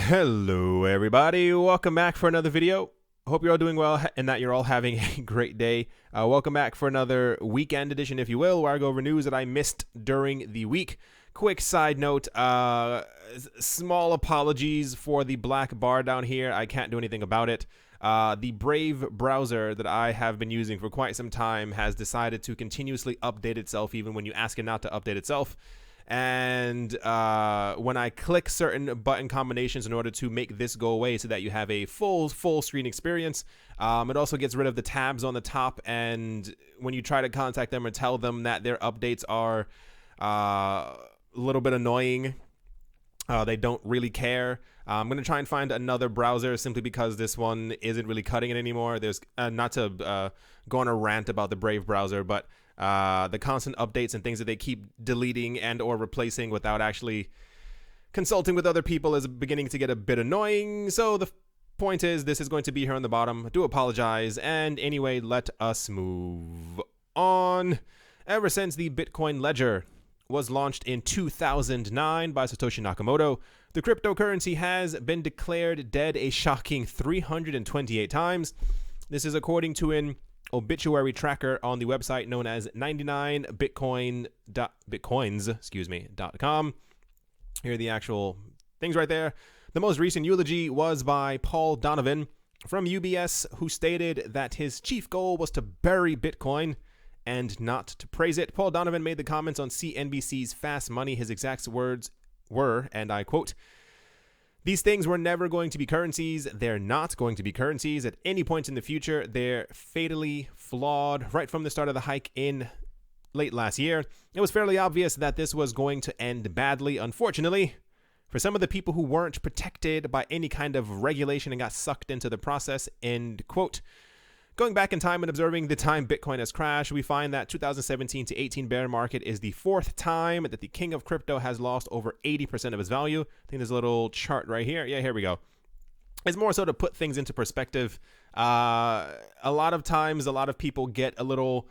Hello everybody, welcome back for another video. Hope you're all doing well and that you're all having a great day. Welcome back for another weekend edition, if you will, where I go over news that I missed during the week. Quick side note, small apologies for the black bar down here. I can't do anything about it. The Brave browser that I have been using for quite some time has decided to continuously update itself even when you ask it not to update itself. And when I click certain button combinations in order to make this go away so that you have a full screen experience, it also gets rid of the tabs on the top. And when you try to contact them or tell them that their updates are a little bit annoying, they don't really care. I'm going to try and find another browser simply because this one isn't really cutting it anymore. There's not to go on a rant about the Brave browser, but the constant updates and things that they keep deleting and or replacing without actually consulting with other people is beginning to get a bit annoying. So the point is, this is going to be here on the bottom. I do apologize. And anyway, let us move on. Ever since the Bitcoin ledger was launched in 2009 by Satoshi Nakamoto, the cryptocurrency has been declared dead a shocking 328 times. This is according to an obituary tracker on the website known as 99bitcoins.com. Here are the actual things right there. The most recent eulogy was by Paul Donovan from UBS, who stated that his chief goal was to bury Bitcoin and not to praise it. Paul Donovan made the comments on CNBC's Fast Money. His exact words were, and I quote, "These things were never going to be currencies. They're not going to be currencies at any point in the future. They're fatally flawed." Right from the start of the hike in late last year, it was fairly obvious that this was going to end badly, unfortunately, for some of the people who weren't protected by any kind of regulation and got sucked into the process, end quote. Going back in time and observing the time Bitcoin has crashed, we find that 2017 to 18 bear market is the fourth time that the king of crypto has lost over 80% of its value. I think there's a little chart right here. Yeah, here we go. It's more so to put things into perspective. A lot of times, a lot of people get a little,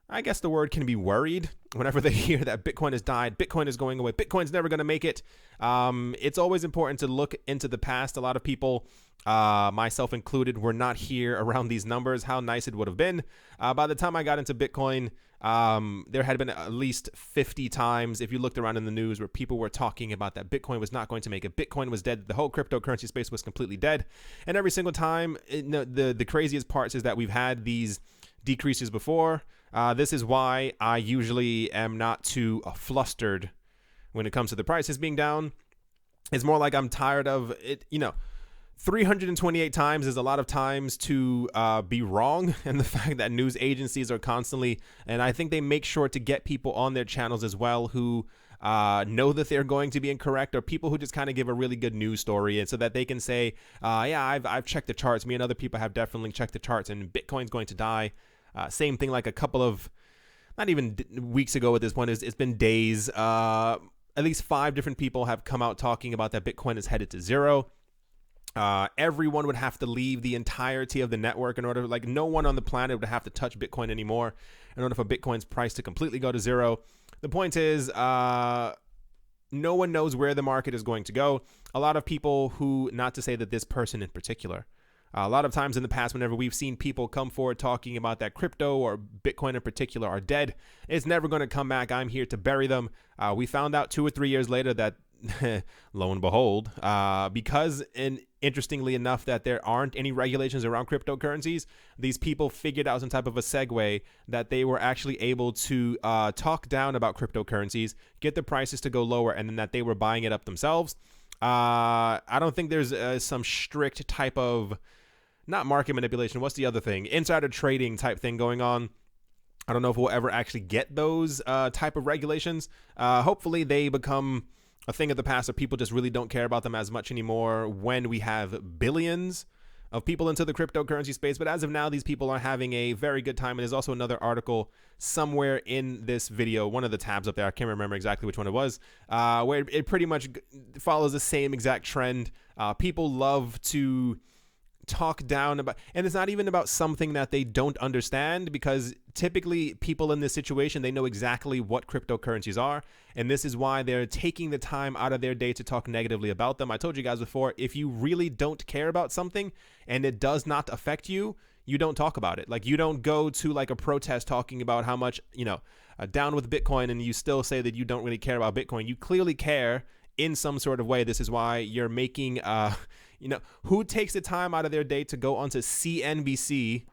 I guess the word can be worried whenever they hear that Bitcoin has died, Bitcoin is going away, Bitcoin's never going to make it. It's always important to look into the past. A lot of people, myself included, were not here around these numbers. How nice it would have been. By the time I got into Bitcoin, there had been at least 50 times, if you looked around in the news, where people were talking about that Bitcoin was not going to make it. Bitcoin was dead. The whole cryptocurrency space was completely dead. And every single time, the craziest parts is that we've had these decreases before. This is why I usually am not too flustered when it comes to the prices being down. It's more like I'm tired of it, 328 times is a lot of times to be wrong, and the fact that news agencies are constantly, and I think they make sure to get people on their channels as well who know that they're going to be incorrect, or people who just kind of give a really good news story, and so that they can say, yeah, I've checked the charts. Me and other people have definitely checked the charts, and Bitcoin's going to die. Same thing like a couple of, not even weeks ago at this point, it's been days. At least 5 different people have come out talking about that Bitcoin is headed to zero. Everyone would have to leave the entirety of the network in order, like no one on the planet would have to touch Bitcoin anymore in order for Bitcoin's price to completely go to zero. The point is, no one knows where the market is going to go. A lot of people who, not to say that this person in particular, a lot of times in the past, whenever we've seen people come forward talking about that crypto or Bitcoin in particular are dead, it's never going to come back. I'm here to bury them. We found out 2 or 3 years later that, lo and behold, because, and interestingly enough, that there aren't any regulations around cryptocurrencies, these people figured out some type of a segue that they were actually able to talk down about cryptocurrencies, get the prices to go lower, and then that they were buying it up themselves. I don't think there's some strict type of, not market manipulation, what's the other thing? Insider trading type thing going on. I don't know if we'll ever actually get those type of regulations. Hopefully they become a thing of the past, or people just really don't care about them as much anymore when we have billions of people into the cryptocurrency space. But as of now, these people are having a very good time. And there's also another article somewhere in this video, one of the tabs up there, I can't remember exactly which one it was, where it pretty much follows the same exact trend. People love to talk down about, and it's not even about something that they don't understand, because typically people in this situation, they know exactly what cryptocurrencies are, and this is why they're taking the time out of their day to talk negatively about them. I told you guys before, if you really don't care about something and it does not affect you, you don't talk about it. Like, you don't go to like a protest talking about how much, down with Bitcoin, and you still say that you don't really care about Bitcoin. You clearly care in some sort of way. This is why you're making, who takes the time out of their day to go onto CNBC,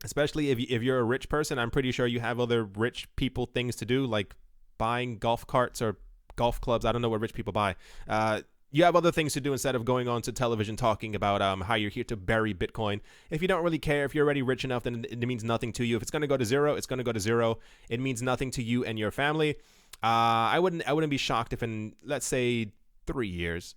especially if you're a rich person. I'm pretty sure you have other rich people things to do, like buying golf carts or golf clubs. I don't know what rich people buy. You have other things to do instead of going on to television talking about how you're here to bury Bitcoin. If you don't really care, if you're already rich enough, then it means nothing to you. If it's going to go to zero, it's going to go to zero. It means nothing to you and your family. I wouldn't be shocked if in, let's say, 3 years,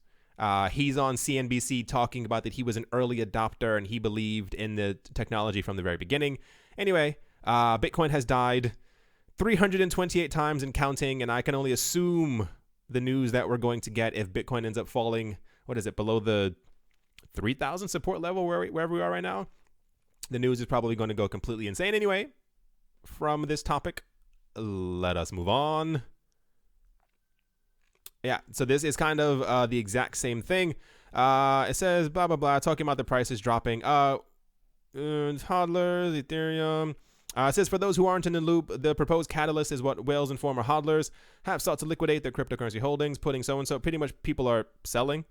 he's on CNBC talking about that he was an early adopter and he believed in the technology from the very beginning. Anyway, Bitcoin has died 328 times and counting, and I can only assume the news that we're going to get if Bitcoin ends up falling, below the 3,000 support level wherever we are right now, the news is probably going to go completely insane. Anyway, from this topic, let us move on. Yeah, so this is kind of the exact same thing. It says blah, blah, blah, talking about the prices dropping. Hodlers, Ethereum. It says, for those who aren't in the loop, the proposed catalyst is what whales and former hodlers have sought to liquidate their cryptocurrency holdings, putting so-and-so. Pretty much people are selling,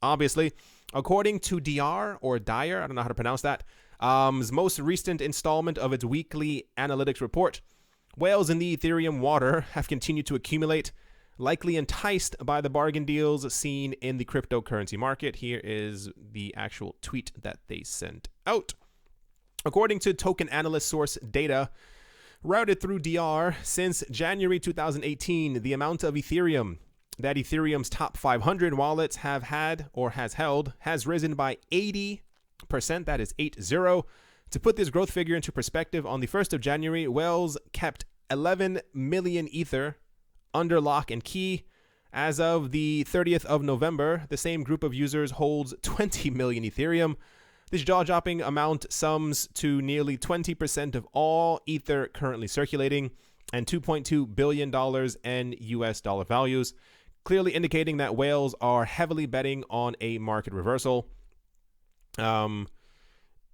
obviously. According to DR, or Dyer, I don't know how to pronounce that, most recent installment of its weekly analytics report, whales in the Ethereum water have continued to accumulate, likely enticed by the bargain deals seen in the cryptocurrency market. Here is the actual tweet that they sent out. According to token analyst source data routed through DR, since January 2018, the amount of Ethereum that Ethereum's top 500 wallets have had or has held has risen by 80%. That is 80. To put this growth figure into perspective, on the 1st of January, whales kept 11 million Ether under lock and key. As of the 30th of November, the same group of users holds 20 million Ethereum. This jaw-dropping amount sums to nearly 20% of all Ether currently circulating and $2.2 billion in US dollar values, clearly indicating that whales are heavily betting on a market reversal.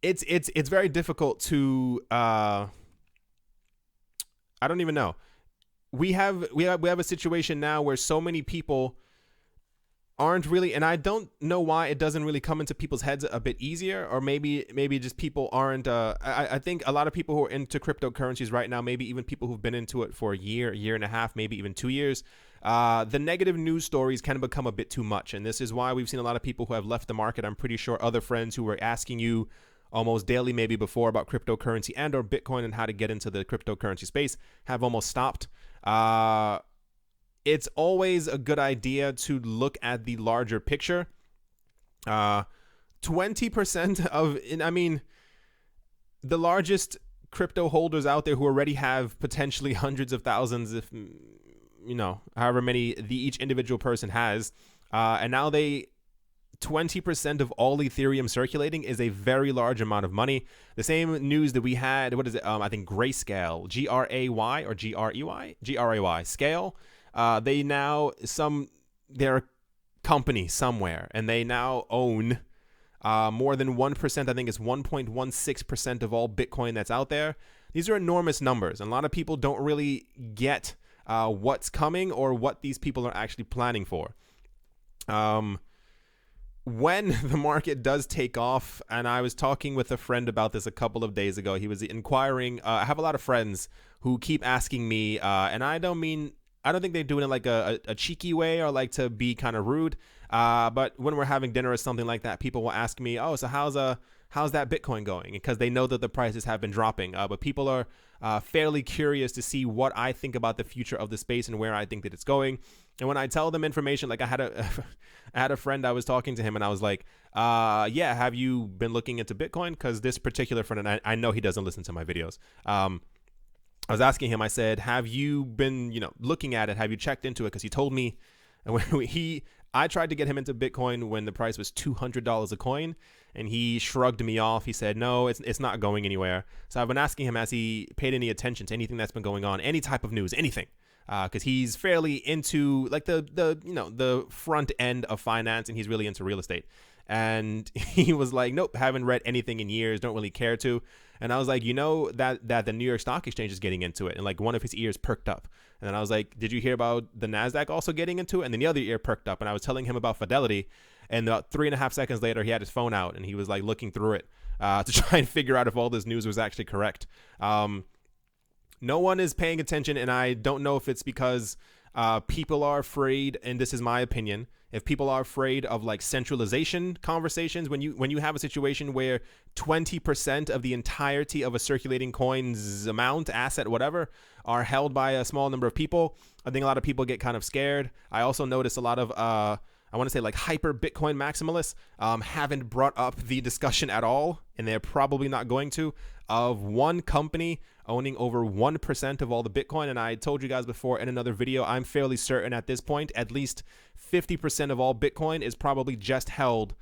It's very difficult to I don't even know. We have a situation now where so many people aren't really, and I don't know why it doesn't really come into people's heads a bit easier, or maybe just people aren't, I think a lot of people who are into cryptocurrencies right now, maybe even people who've been into it for a year and a half, maybe even 2 years, the negative news stories kind of become a bit too much, and this is why we've seen a lot of people who have left the market. I'm pretty sure other friends who were asking you almost daily maybe before about cryptocurrency and or Bitcoin and how to get into the cryptocurrency space have almost stopped. It's always a good idea to look at the larger picture. 20% of, I mean, the largest crypto holders out there who already have potentially hundreds of thousands, if, however many each individual person has. And now 20% of all Ethereum circulating is a very large amount of money. The same news that we had, what is it? I think Grayscale, G-R-A-Y or G-R-E-Y? G-R-A-Y, Scale. They're a company somewhere, and they now own more than 1%. I think it's 1.16% of all Bitcoin that's out there. These are enormous numbers, and a lot of people don't really get what's coming or what these people are actually planning for. When the market does take off, and I was talking with a friend about this a couple of days ago, he was inquiring. I have a lot of friends who keep asking me, and I don't think they're doing it like a cheeky way or like to be kind of rude. But when we're having dinner or something like that, people will ask me, oh, so how's that Bitcoin going? Because they know that the prices have been dropping. But people are fairly curious to see what I think about the future of the space and where I think that it's going. And when I tell them information, like I had a friend, I was talking to him and I was like, yeah, have you been looking into Bitcoin? Because this particular friend, and I know he doesn't listen to my videos. I was asking him, I said, have you been, looking at it? Have you checked into it? Because he told me, and I tried to get him into Bitcoin when the price was $200 a coin, and he shrugged me off. He said, no, it's not going anywhere. So I've been asking him, has he paid any attention to anything that's been going on, any type of news, anything? Because he's fairly into like the front end of finance, and he's really into real estate. And he was like, nope, haven't read anything in years, don't really care to. And I was like, that the New York Stock Exchange is getting into it. And like one of his ears perked up. And then I was like, did you hear about the NASDAQ also getting into it? And then the other ear perked up. And I was telling him about Fidelity. And about 3.5 seconds later, he had his phone out and he was like looking through it to try and figure out if all this news was actually correct. No one is paying attention. And I don't know if it's because people are afraid, and this is my opinion, if people are afraid of like centralization conversations, when you have a situation where 20% of the entirety of a circulating coin's amount, asset, whatever, are held by a small number of people, I think a lot of people get kind of scared. I also notice a lot of I want to say like hyper Bitcoin maximalists haven't brought up the discussion at all, and they're probably not going to, of one company owning over 1% of all the Bitcoin. And I told you guys before in another video, I'm fairly certain at this point, at least 50% of all Bitcoin is probably just held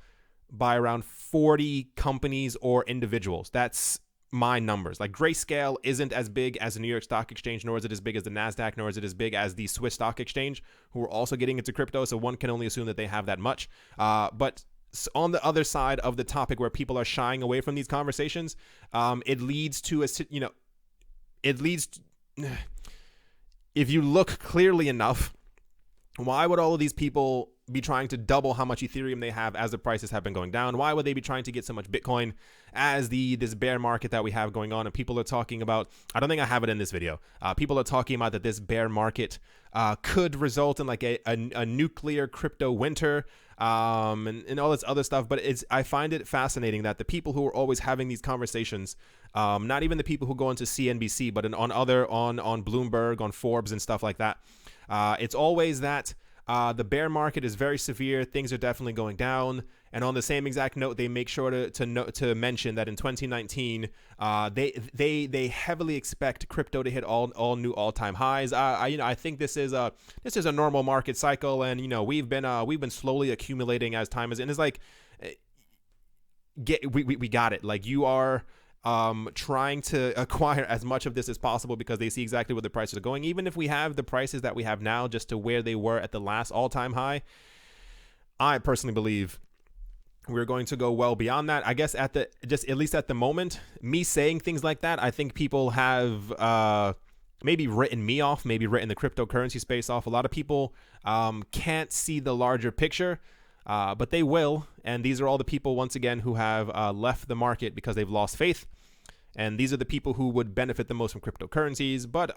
by around 40 companies or individuals. That's my numbers. Like Grayscale isn't as big as the New York Stock Exchange, nor is it as big as the NASDAQ, nor is it as big as the Swiss Stock Exchange, who are also getting into crypto. So one can only assume that they have that much. But on the other side of the topic where people are shying away from these conversations, it leads to if you look clearly enough, why would all of these people be trying to double how much Ethereum they have as the prices have been going down? Why would they be trying to get so much Bitcoin as this bear market that we have going on? And people are talking about, I don't think I have it in this video, people are talking about that this bear market could result in like a nuclear crypto winter, and all this other stuff. But I find it fascinating that the people who are always having these conversations, not even the people who go into CNBC, but on Bloomberg, on Forbes and stuff like that, it's always that the bear market is very severe. Things are definitely going down. And on the same exact note, they make sure to mention that in 2019, they heavily expect crypto to hit all new all-time highs. I think this is a normal market cycle, and we've been slowly accumulating as time is, and it's like we got it. Like you are trying to acquire as much of this as possible because they see exactly where the prices are going. Even if we have the prices that we have now just to where they were at the last all-time high, I personally believe we're going to go well beyond that. I guess at least at the moment, me saying things like that, I think people have maybe written me off, maybe written the cryptocurrency space off. A lot of people can't see the larger picture. But they will, and these are all the people, once again, who have left the market because they've lost faith, and these are the people who would benefit the most from cryptocurrencies. But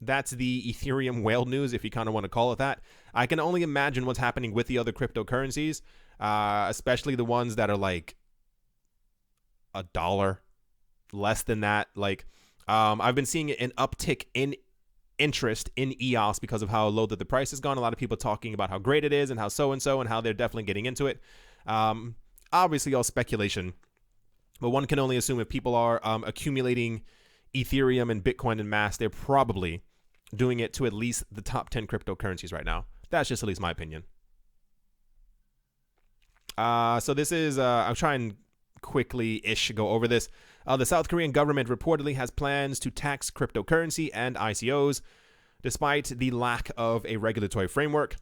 that's the Ethereum whale news, if you kind of want to call it that. I can only imagine what's happening with the other cryptocurrencies, especially the ones that are like $1, less than that. Like I've been seeing an uptick in interest in EOS because of how low that the price has gone. A lot of people talking about how great it is and how so-and-so and how they're definitely getting into it. Obviously all speculation, but one can only assume if people are accumulating Ethereum and Bitcoin in mass, they're probably doing it to at least the top 10 cryptocurrencies right now. That's just at least my opinion. So this is, I'm trying quickly-ish go over this. The South Korean government reportedly has plans to tax cryptocurrency and ICOs, despite the lack of a regulatory framework.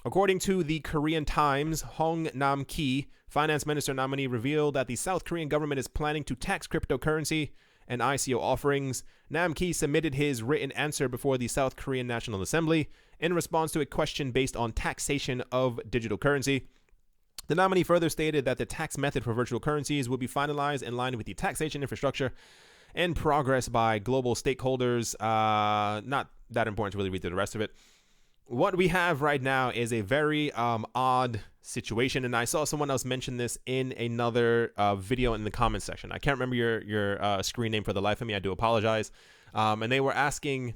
According to the Korean Times, Hong Nam-ki, finance minister nominee, revealed that the South Korean government is planning to tax cryptocurrency and ICO offerings. Nam-ki submitted his written answer before the South Korean National Assembly in response to a question based on taxation of digital currency. The nominee further stated that the tax method for virtual currencies will be finalized in line with the taxation infrastructure in progress by global stakeholders. Not that important to really read through the rest of it. What we have right now is a very odd situation, and I saw someone else mention this in another video in the comments section. I can't remember your screen name for the life of me. I do apologize. And they were asking,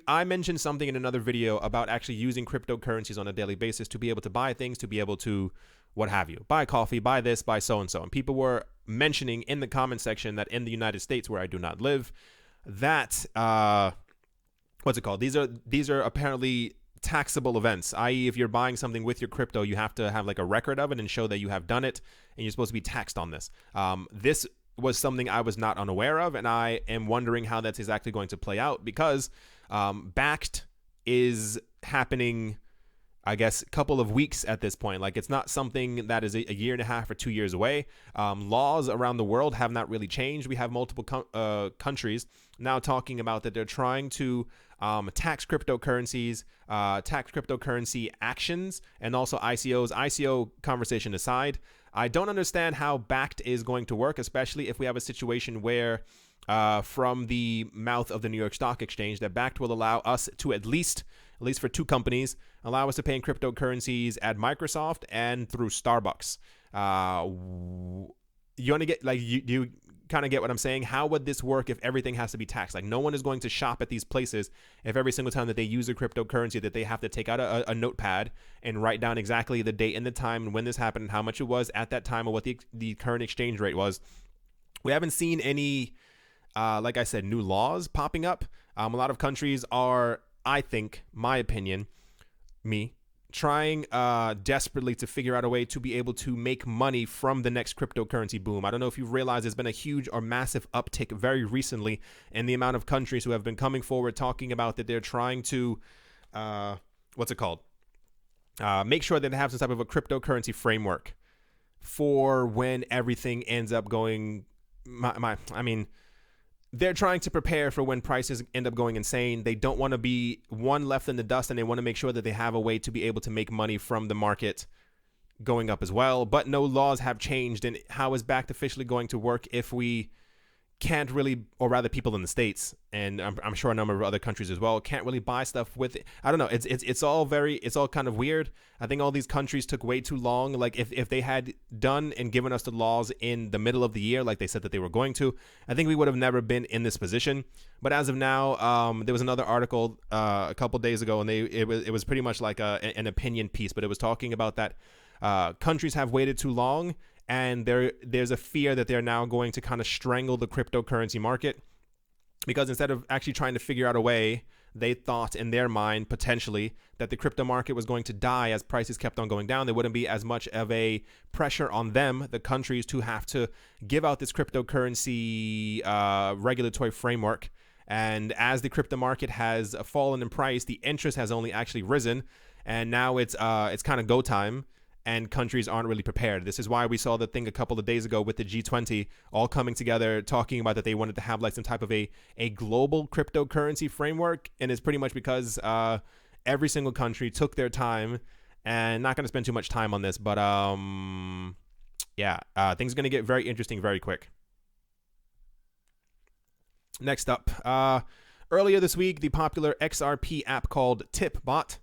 I mentioned something in another video about actually using cryptocurrencies on a daily basis to be able to buy things, to be able to what have you, buy coffee, buy this, buy so-and-so. And people were mentioning in the comment section that in the United States, where I do not live, that, what's it called? These are apparently taxable events, i.e. if you're buying something with your crypto, you have to have like a record of it and show that you have done it, and you're supposed to be taxed on this. This was something I was not unaware of, and I am wondering how that's exactly going to play out, because Backed is happening, I guess, a couple of weeks at this point. Like, it's not something that is a year and a half or 2 years away. Laws around the world have not really changed. We have multiple countries now talking about that they're trying to tax cryptocurrencies, tax cryptocurrency actions, and also ICOs. ICO conversation aside, I don't understand how Backed is going to work, especially if we have a situation where from the mouth of the New York Stock Exchange, that Backed will allow us to at least for 2 companies, allow us to pay in cryptocurrencies at Microsoft and through Starbucks. You want to get, like, you kind of get what I'm saying? How would this work if everything has to be taxed? Like, no one is going to shop at these places if every single time that they use a cryptocurrency that they have to take out a notepad and write down exactly the date and the time and when this happened and how much it was at that time or what the current exchange rate was. We haven't seen any, like I said, new laws popping up. A lot of countries are, I think, my opinion, trying desperately to figure out a way to be able to make money from the next cryptocurrency boom. I don't know if you've realized there's been a huge or massive uptick very recently in the amount of countries who have been coming forward talking about that they're trying to, make sure that they have some type of a cryptocurrency framework for when everything ends up going, they're trying to prepare for when prices end up going insane. They don't want to be one left in the dust, and they want to make sure that they have a way to be able to make money from the market going up as well. But no laws have changed. And how is Backed officially going to work if we can't really, or rather people in the States, and I'm sure a number of other countries as well, can't really buy stuff with it? I don't know. It's all kind of weird. I think all these countries took way too long. Like, if they had done and given us the laws in the middle of the year, like they said that they were going to, I think we would have never been in this position. But as of now, there was another article a couple days ago, and it was pretty much like an opinion piece, but it was talking about that countries have waited too long, and there's a fear that they're now going to kind of strangle the cryptocurrency market, because instead of actually trying to figure out a way, they thought in their mind potentially that the crypto market was going to die as prices kept on going down. There wouldn't be as much of a pressure on them, the countries, to have to give out this cryptocurrency regulatory framework. And as the crypto market has fallen in price, the interest has only actually risen, and now it's kind of go time. And countries aren't really prepared. This is why we saw the thing a couple of days ago with the G20 all coming together, talking about that they wanted to have like some type of a global cryptocurrency framework. And it's pretty much because every single country took their time, and not going to spend too much time on this, but things are going to get very interesting very quick. Next up, earlier this week, the popular XRP app called TipBot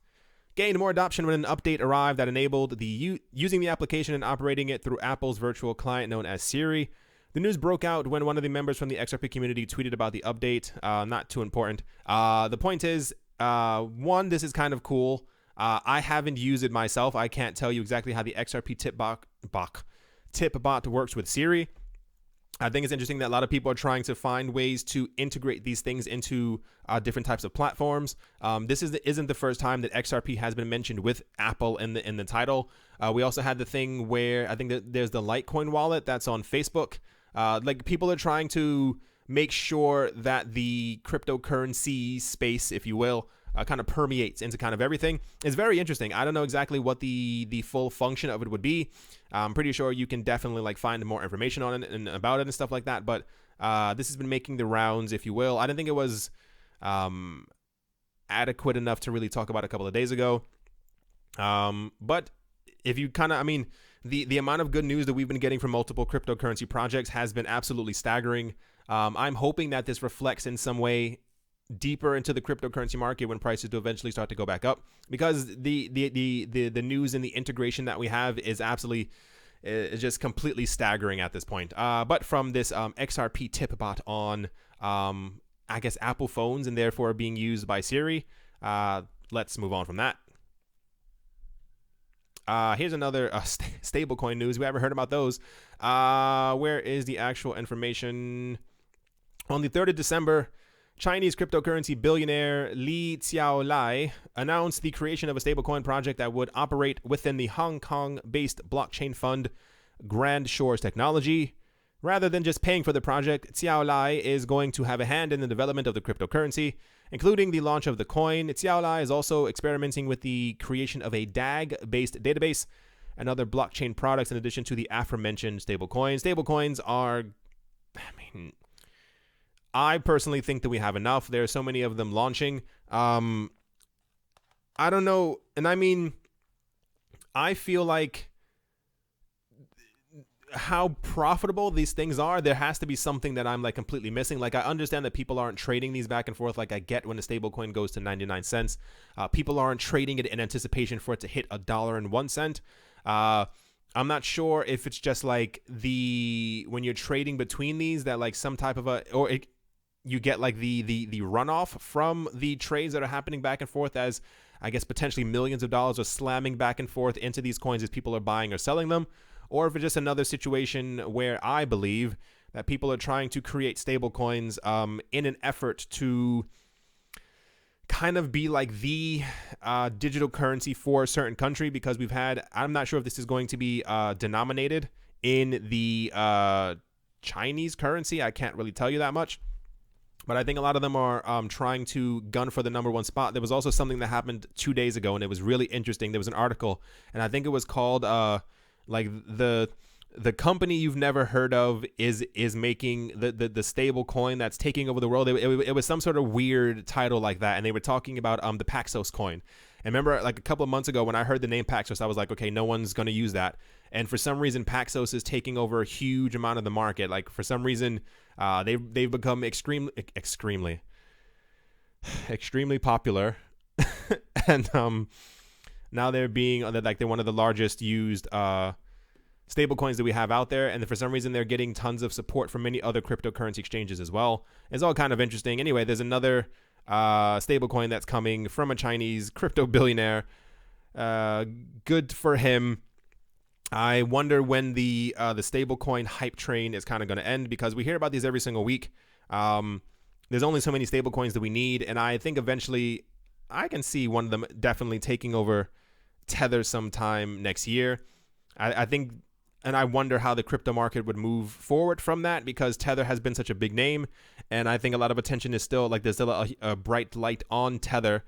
gained more adoption when an update arrived that enabled using the application and operating it through Apple's virtual client known as Siri. The news broke out when one of the members from the XRP community tweeted about the update. Not too important. The point is, one, this is kind of cool. I haven't used it myself. I can't tell you exactly how the XRP TipBot works with Siri. I think it's interesting that a lot of people are trying to find ways to integrate these things into different types of platforms. This isn't the first time that XRP has been mentioned with Apple in the title. We also had the thing where I think that there's the Litecoin wallet that's on Facebook. Like, people are trying to make sure that the cryptocurrency space, if you will, kind of permeates into kind of everything. It's very interesting. I don't know exactly what the full function of it would be. I'm pretty sure you can definitely like find more information on it and about it and stuff like that. But this has been making the rounds, if you will. I didn't think it was adequate enough to really talk about a couple of days ago. But if you kind of, the amount of good news that we've been getting from multiple cryptocurrency projects has been absolutely staggering. I'm hoping that this reflects in some way deeper into the cryptocurrency market when prices do eventually start to go back up, because the news and the integration that we have is absolutely just completely staggering at this point. But from this XRP TipBot on I guess Apple phones and therefore being used by Siri, let's move on from that. Here's another stablecoin news. We haven't heard about those. Where is the actual information? On the 3rd of December, Chinese cryptocurrency billionaire Li Xiaolai announced the creation of a stablecoin project that would operate within the Hong Kong-based blockchain fund Grand Shores Technology. Rather than just paying for the project, Xiaolai is going to have a hand in the development of the cryptocurrency, including the launch of the coin. Xiaolai is also experimenting with the creation of a DAG-based database and other blockchain products in addition to the aforementioned stablecoins. Stablecoins are, I personally think that we have enough. There are so many of them launching. I don't know. And I feel like how profitable these things are, there has to be something that I'm completely missing. I understand that people aren't trading these back and forth. I get when a stable coin goes to 99 cents. People aren't trading it in anticipation for it to hit $1.01. I'm not sure if it's just when you're trading between these that some type of you get the runoff from the trades that are happening back and forth, as I guess potentially millions of dollars are slamming back and forth into these coins as people are buying or selling them. Or if it's just another situation where I believe that people are trying to create stable coins in an effort to kind of be the digital currency for a certain country, because I'm not sure if this is going to be denominated in the Chinese currency. I can't really tell you that much. But I think a lot of them are trying to gun for the #1 spot. There was also something that happened 2 days ago, and it was really interesting. There was an article, and I think it was called the company you've never heard of is making the stable coin that's taking over the world. It was some sort of weird title like that, and they were talking about the Paxos coin. And remember, a couple of months ago when I heard the name Paxos, I was like, okay, no one's going to use that. And for some reason, Paxos is taking over a huge amount of the market. For some reason, they've become extremely popular, and now they're one of the largest used stable coins that we have out there, and for some reason they're getting tons of support from many other cryptocurrency exchanges as well. It's all kind of interesting. Anyway, there's another stable coin that's coming from a Chinese crypto billionaire. Good for him. I wonder when the stable coin hype train is kind of going to end, because we hear about these every single week. There's only so many stable coins that we need, and I think eventually I can see one of them definitely taking over Tether sometime next year. I think, and I wonder how the crypto market would move forward from that, because Tether has been such a big name, and I think a lot of attention is still there's still a bright light on Tether.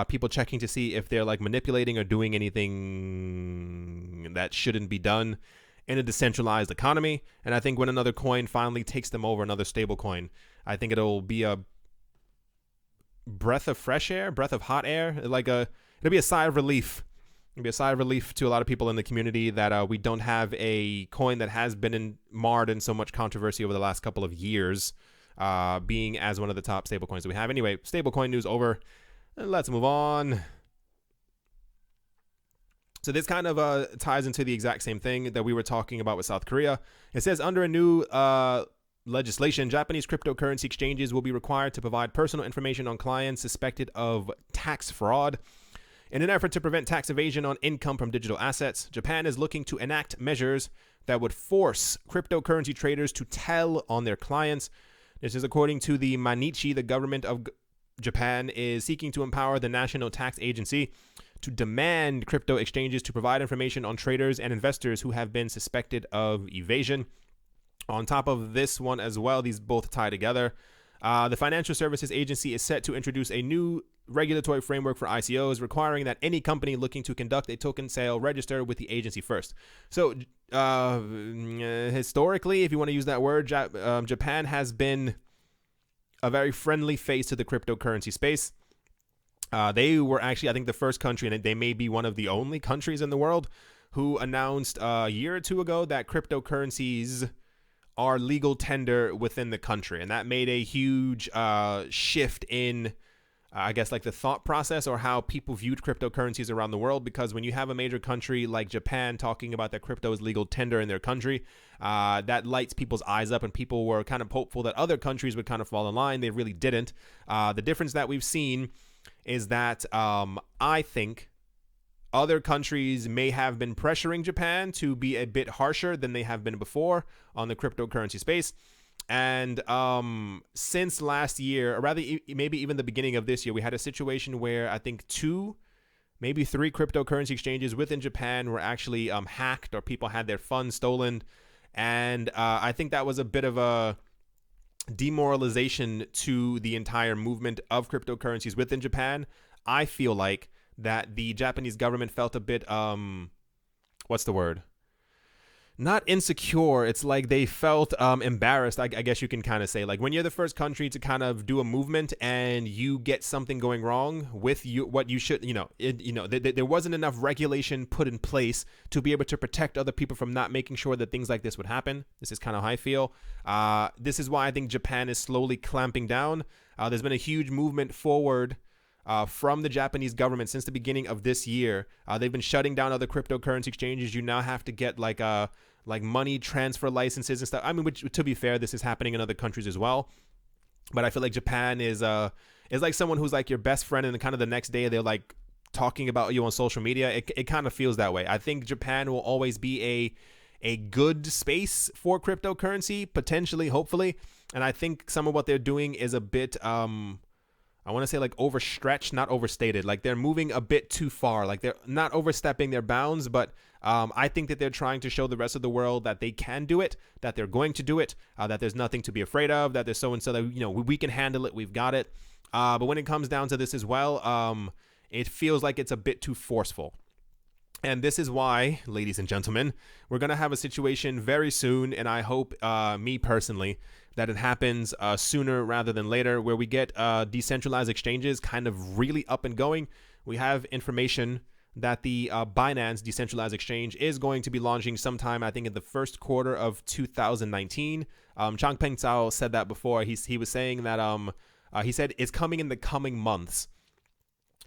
People checking to see if they're manipulating or doing anything that shouldn't be done in a decentralized economy. And I think when another coin finally takes them over, another stable coin, I think it'll be a breath of fresh air, breath of hot air, it'll be a sigh of relief. It'll be a sigh of relief to a lot of people in the community that we don't have a coin that has been marred in so much controversy over the last couple of years, being as one of the top stable coins that we have. Anyway, stablecoin news over. Let's move on. So this kind of ties into the exact same thing that we were talking about with South Korea. It says under a new legislation, Japanese cryptocurrency exchanges will be required to provide personal information on clients suspected of tax fraud. In an effort to prevent tax evasion on income from digital assets, Japan is looking to enact measures that would force cryptocurrency traders to tell on their clients. This is according to the Mainichi. The government of Japan is seeking to empower the National Tax Agency to demand crypto exchanges to provide information on traders and investors who have been suspected of evasion. On top of this one as well, these both tie together. The Financial Services Agency is set to introduce a new regulatory framework for ICOs, requiring that any company looking to conduct a token sale register with the agency first. So historically, if you want to use that word, Japan has been a very friendly face to the cryptocurrency space. They were actually, I think, the first country, and they may be one of the only countries in the world, who announced a year or two ago that cryptocurrencies are legal tender within the country. And that made a huge shift in, I guess, the thought process or how people viewed cryptocurrencies around the world. Because when you have a major country like Japan talking about that crypto is legal tender in their country, that lights people's eyes up, and people were kind of hopeful that other countries would kind of fall in line. They really didn't. The difference that we've seen is that I think other countries may have been pressuring Japan to be a bit harsher than they have been before on the cryptocurrency space. And since last year, or rather maybe even the beginning of this year, we had a situation where I think 2, maybe 3 cryptocurrency exchanges within Japan were actually hacked, or people had their funds stolen. And I think that was a bit of a demoralization to the entire movement of cryptocurrencies within Japan. I feel like that the Japanese government felt a bit, what's the word? Not insecure. It's like they felt embarrassed. I guess you can kind of say, like, when you're the first country to kind of do a movement and you get something going wrong with you, what you should, there wasn't enough regulation put in place to be able to protect other people from not making sure that things like this would happen. This is kind of how I feel. This is why I think Japan is slowly clamping down. There's been a huge movement forward from the Japanese government since the beginning of this year. They've been shutting down other cryptocurrency exchanges. You now have to get like money transfer licenses and stuff. I mean, which, to be fair, this is happening in other countries as well. But I feel like Japan is like someone who's like your best friend, and then kind of the next day they're like talking about you on social media. It kind of feels that way. I think Japan will always be a good space for cryptocurrency, potentially, hopefully. And I think some of what they're doing is a bit I want to say like overstretched, not overstated. Like they're moving a bit too far. Like they're not overstepping their bounds, but I think that they're trying to show the rest of the world that they can do it, that they're going to do it, that there's nothing to be afraid of, that there's so-and-so that, we can handle it, we've got it. But when it comes down to this as well, it feels like it's a bit too forceful. And this is why, ladies and gentlemen, we're going to have a situation very soon, and I hope, me personally, that it happens sooner rather than later, where we get decentralized exchanges kind of really up and going. We have information that the Binance decentralized exchange is going to be launching sometime, I think, in the first quarter of 2019. Changpeng Zhao said that before. He was saying that he said it's coming in the coming months.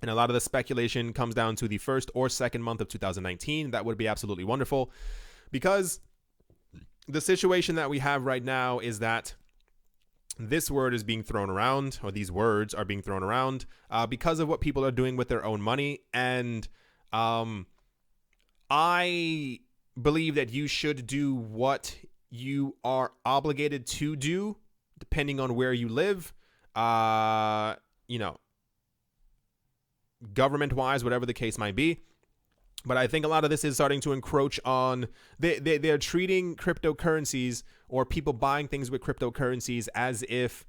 And a lot of the speculation comes down to the first or second month of 2019. That would be absolutely wonderful, because the situation that we have right now is that this word is being thrown around, or these words are being thrown around because of what people are doing with their own money. And I believe that you should do what you are obligated to do, depending on where you live, government-wise, whatever the case might be. But I think a lot of this is starting to encroach on, they're treating cryptocurrencies, or people buying things with cryptocurrencies, as if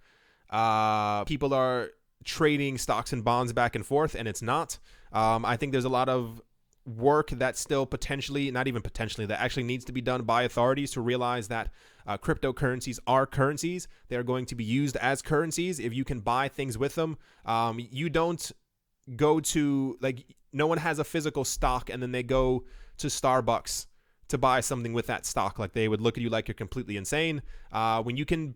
people are trading stocks and bonds back and forth, and it's not. I think there's a lot of work that still potentially, not even potentially, that actually needs to be done by authorities to realize that cryptocurrencies are currencies. They're going to be used as currencies. If you can buy things with them, you don't go to, like, no one has a physical stock and then they go to Starbucks to buy something with that stock. Like, they would look at you like you're completely insane. When you can,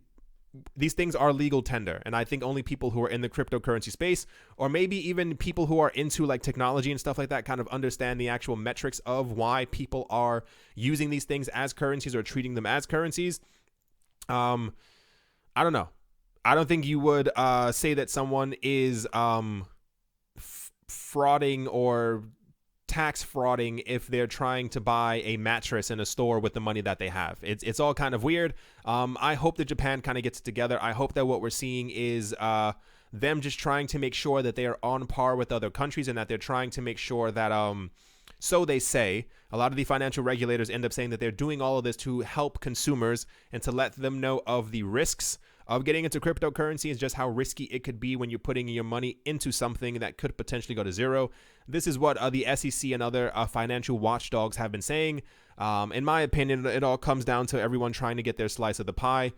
these things are legal tender. And I think only people who are in the cryptocurrency space, or maybe even people who are into like technology and stuff like that, kind of understand the actual metrics of why people are using these things as currencies or treating them as currencies. I don't know. I don't think you would say that someone is frauding or tax frauding if they're trying to buy a mattress in a store with the money that they have. It's all kind of weird. I hope that Japan kind of gets it together. I hope that what we're seeing is them just trying to make sure that they are on par with other countries, and that they're trying to make sure that, so they say, a lot of the financial regulators end up saying that they're doing all of this to help consumers and to let them know of the risks of getting into cryptocurrency, is just how risky it could be when you're putting your money into something that could potentially go to zero. This is what the SEC and other financial watchdogs have been saying. In my opinion, it all comes down to everyone trying to get their slice of the pie.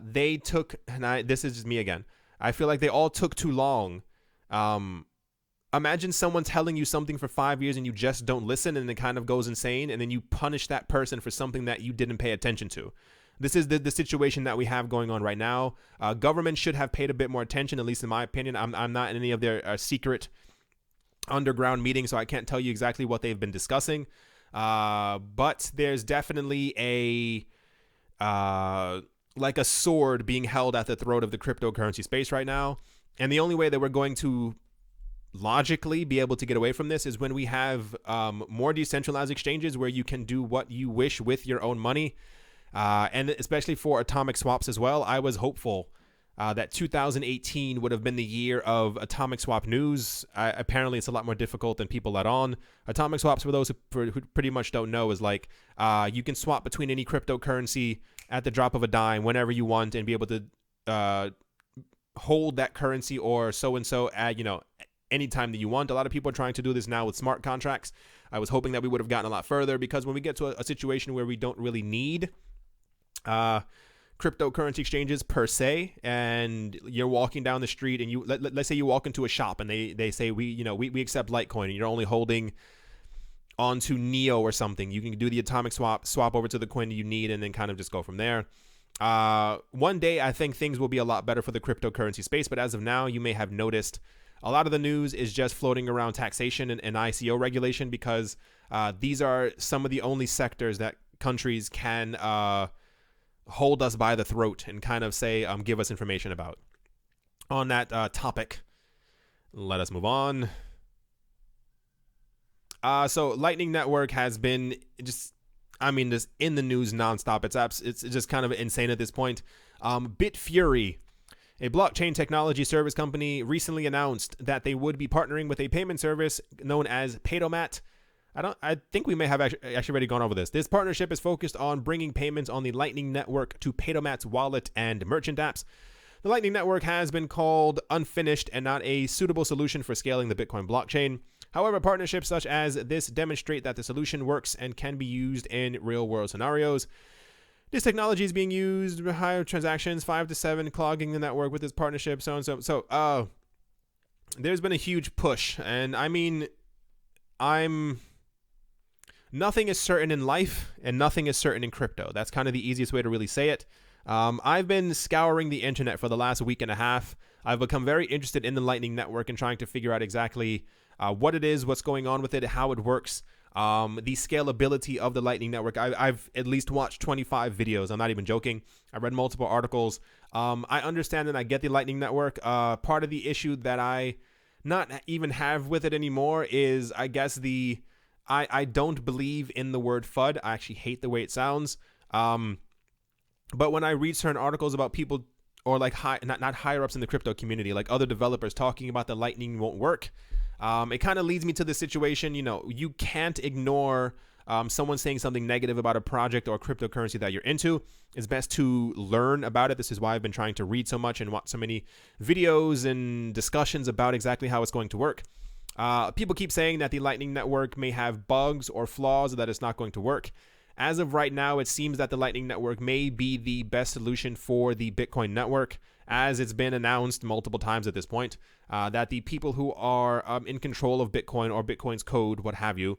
They took, and this is just me again, I feel like they all took too long. Imagine someone telling you something for 5 years and you just don't listen, and it kind of goes insane, and then you punish that person for something that you didn't pay attention to. This is the situation that we have going on right now. Government should have paid a bit more attention, at least in my opinion. I'm not in any of their secret underground meetings, so I can't tell you exactly what they've been discussing. But there's definitely like a sword being held at the throat of the cryptocurrency space right now. And the only way that we're going to logically be able to get away from this is when we have more decentralized exchanges where you can do what you wish with your own money. And especially for atomic swaps as well. I was hopeful that 2018 would have been the year of atomic swap news. Apparently, it's a lot more difficult than people let on. Atomic swaps, for those who pretty much don't know, is like you can swap between any cryptocurrency at the drop of a dime whenever you want and be able to hold that currency or so-and-so at, anytime that you want. A lot of people are trying to do this now with smart contracts. I was hoping that we would have gotten a lot further, because when we get to a situation where we don't really need cryptocurrency exchanges per se, and you're walking down the street and let's say you walk into a shop and they say we accept Litecoin, and you're only holding onto Neo or something, you can do the atomic swap over to the coin you need, and then kind of just go from there. One day I think things will be a lot better for the cryptocurrency space, but as of now, you may have noticed a lot of the news is just floating around taxation and ICO regulation, because these are some of the only sectors that countries can hold us by the throat and kind of say, give us information about. On that topic, let us move on. So Lightning Network has been just in the news nonstop. It's just kind of insane at this point. Bitfury, a blockchain technology service company, recently announced that they would be partnering with a payment service known as Paytomat. I think we may have actually already gone over this. This partnership is focused on bringing payments on the Lightning Network to Paytomat's wallet and merchant apps. The Lightning Network has been called unfinished and not a suitable solution for scaling the Bitcoin blockchain. However, partnerships such as this demonstrate that the solution works and can be used in real-world scenarios. This technology is being used with higher transactions, 5 to 7, clogging the network with this partnership, so and so. So, there's been a huge push, and nothing is certain in life, and nothing is certain in crypto. That's kind of the easiest way to really say it. I've been scouring the internet for the last week and a half. I've become very interested in the Lightning Network and trying to figure out exactly what it is, what's going on with it, how it works, the scalability of the Lightning Network. I've at least watched 25 videos. I'm not even joking. I read multiple articles. I understand and I get the Lightning Network. Part of the issue that I not even have with it anymore is, I guess, I don't believe in the word FUD. I actually hate the way it sounds. But when I read certain articles about people, or like not higher ups in the crypto community, like other developers talking about the Lightning won't work, it kind of leads me to the situation, you can't ignore someone saying something negative about a project or cryptocurrency that you're into. It's best to learn about it. This is why I've been trying to read so much and watch so many videos and discussions about exactly how it's going to work. People keep saying that the Lightning Network may have bugs or flaws, or that it's not going to work. As of right now, it seems that the Lightning Network may be the best solution for the Bitcoin network, as it's been announced multiple times at this point, that the people who are in control of Bitcoin or Bitcoin's code, what have you,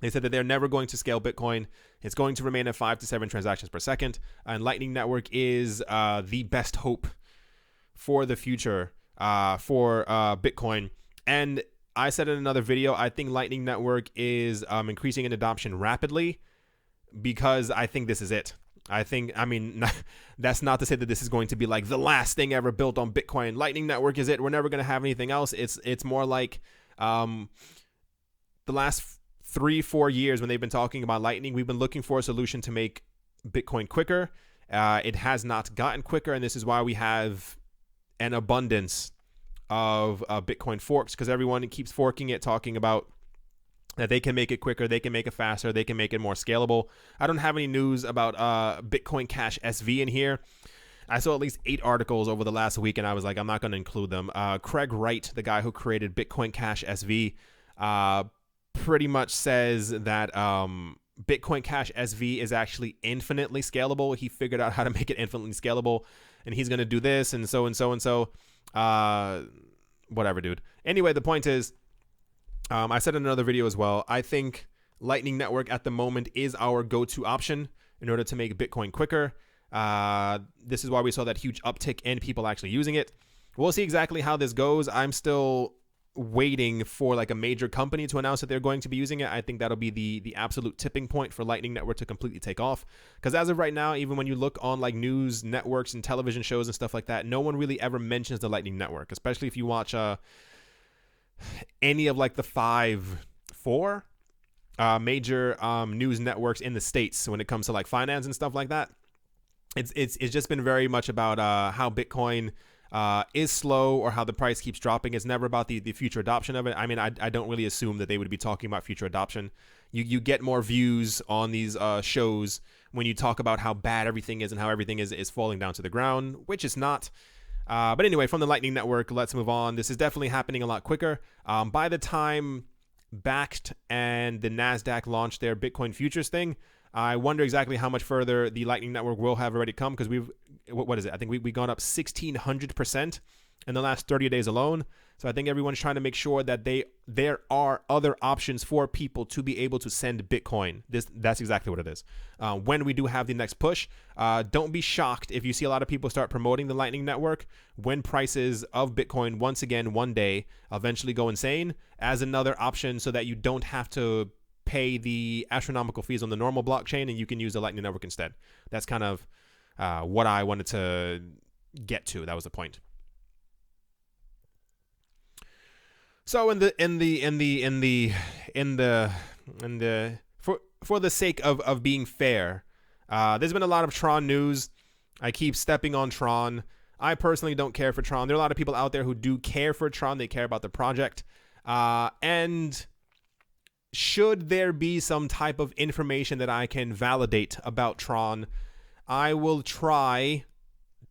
they said that they're never going to scale Bitcoin. It's going to remain at 5 to 7 transactions per second, and Lightning Network is the best hope for the future for Bitcoin. And I said in another video, I think Lightning Network is increasing in adoption rapidly, because I think this is it. That's not to say that this is going to be like the last thing ever built on Bitcoin. Lightning Network is it. We're never going to have anything else. It's more like the last 3-4 years when they've been talking about Lightning, we've been looking for a solution to make Bitcoin quicker. It has not gotten quicker, and this is why we have an abundance of Bitcoin forks, because everyone keeps forking it, talking about that they can make it quicker, they can make it faster, they can make it more scalable. I don't have any news about Bitcoin Cash SV in here. I saw at least 8 articles over the last week, and I was like, I'm not going to include them. Craig Wright, the guy who created Bitcoin Cash SV, pretty much says that Bitcoin Cash SV is actually infinitely scalable. He figured out how to make it infinitely scalable, and he's going to do this and so and so and so. Whatever, dude. Anyway, the point is, I said in another video as well, I think Lightning Network at the moment is our go-to option in order to make Bitcoin quicker. This is why we saw that huge uptick in people actually using it. We'll see exactly how this goes. I'm still waiting for like a major company to announce that they're going to be using it. I think that'll be the absolute tipping point for Lightning Network to completely take off. Because as of right now, even when you look on like news networks and television shows and stuff like that, no one really ever mentions the Lightning Network, especially if you watch any of like the 4 major news networks in the States when it comes to like finance and stuff like that. It's just been very much about how Bitcoin is slow or how the price keeps dropping. It's never about the future adoption of it. I mean, I don't really assume that they would be talking about future adoption. You get more views on these shows when you talk about how bad everything is and how everything is falling down to the ground, which is not. But anyway, from the Lightning Network, let's move on. This is definitely happening a lot quicker. By the time Bakkt and the NASDAQ launched their Bitcoin futures thing, I wonder exactly how much further the Lightning Network will have already come, because what is it? I think we've gone up 1,600% in the last 30 days alone. So I think everyone's trying to make sure that there are other options for people to be able to send Bitcoin. That's exactly what it is. When we do have the next push, don't be shocked if you see a lot of people start promoting the Lightning Network when prices of Bitcoin once again one day eventually go insane as another option, so that you don't have to pay the astronomical fees on the normal blockchain and you can use the Lightning Network instead. That's kind of what I wanted to get to. That was the point. So for the sake of being fair, there's been a lot of TRON news. I keep stepping on TRON. I personally don't care for TRON. There are a lot of people out there who do care for TRON. They care about the project. And should there be some type of information that I can validate about TRON, I will try